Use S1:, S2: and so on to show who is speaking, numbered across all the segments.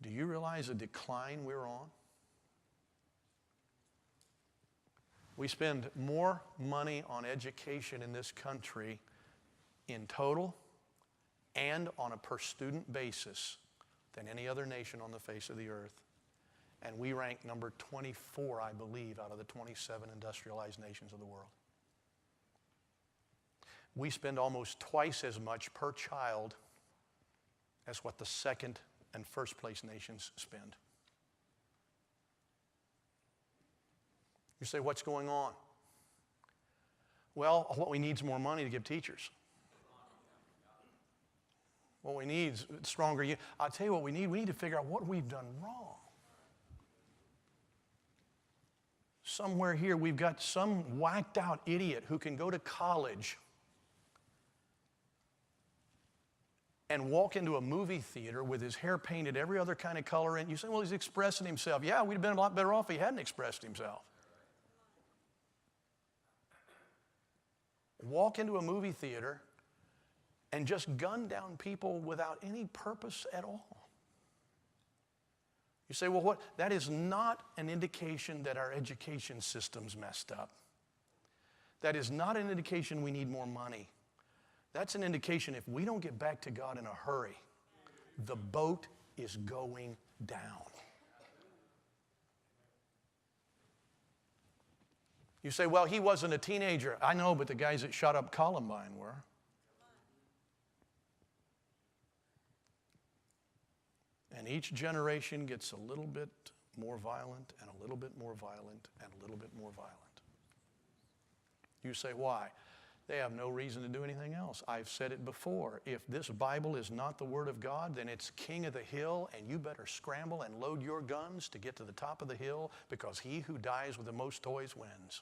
S1: Do you realize the decline we're on? We spend more money on education in this country in total and on a per student basis than any other nation on the face of the earth. And we rank number 24, I believe, out of the 27 industrialized nations of the world. We spend almost twice as much per child as what the second and first place nations spend. You say, what's going on? Well, what we need is more money to give teachers. What we need is stronger. I'll tell you what we need to figure out what we've done wrong. Somewhere here we've got some whacked out idiot who can go to college and walk into a movie theater with his hair painted every other kind of color. And you say, well, he's expressing himself. Yeah, we'd have been a lot better off if he hadn't expressed himself. Walk into a movie theater and just gun down people without any purpose at all. You say, well, what? That is not an indication that our education system's messed up. That is not an indication we need more money. That's an indication if we don't get back to God in a hurry, the boat is going down. You say, well, he wasn't a teenager. I know, but the guys that shot up Columbine were. And each generation gets a little bit more violent and a little bit more violent and a little bit more violent. You say, why? They have no reason to do anything else. I've said it before. If this Bible is not the Word of God, then it's king of the hill, and you better scramble and load your guns to get to the top of the hill, because he who dies with the most toys wins.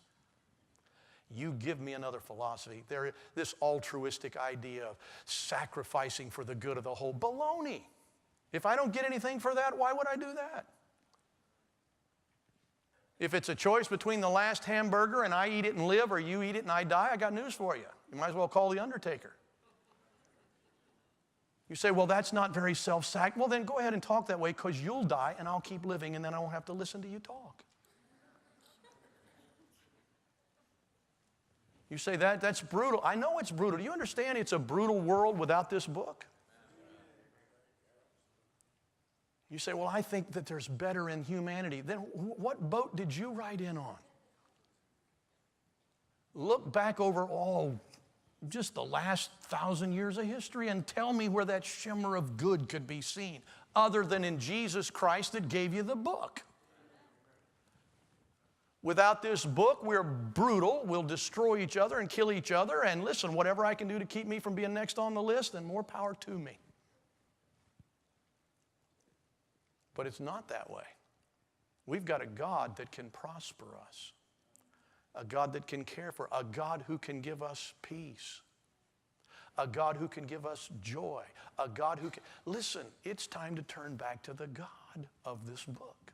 S1: You give me another philosophy. This altruistic idea of sacrificing for the good of the whole. Baloney. If I don't get anything for that, why would I do that? If it's a choice between the last hamburger and I eat it and live, or you eat it and I die, I got news for you. You might as well call the undertaker. You say, well, that's not very self-sacrificing. Well, then go ahead and talk that way, because you'll die and I'll keep living, and then I won't have to listen to you talk. You say, that's brutal. I know it's brutal. Do you understand it's a brutal world without this book? You say, well, I think that there's better in humanity. Then what boat did you ride in on? Look back over just the last 1,000 years of history and tell me where that shimmer of good could be seen, other than in Jesus Christ that gave you the book. Without this book, we're brutal. We'll destroy each other and kill each other. And listen, whatever I can do to keep me from being next on the list, then more power to me. But it's not that way. We've got a God that can prosper us, a God that can care for us, a God who can give us peace, a God who can give us joy, a God who can... Listen, it's time to turn back to the God of this book.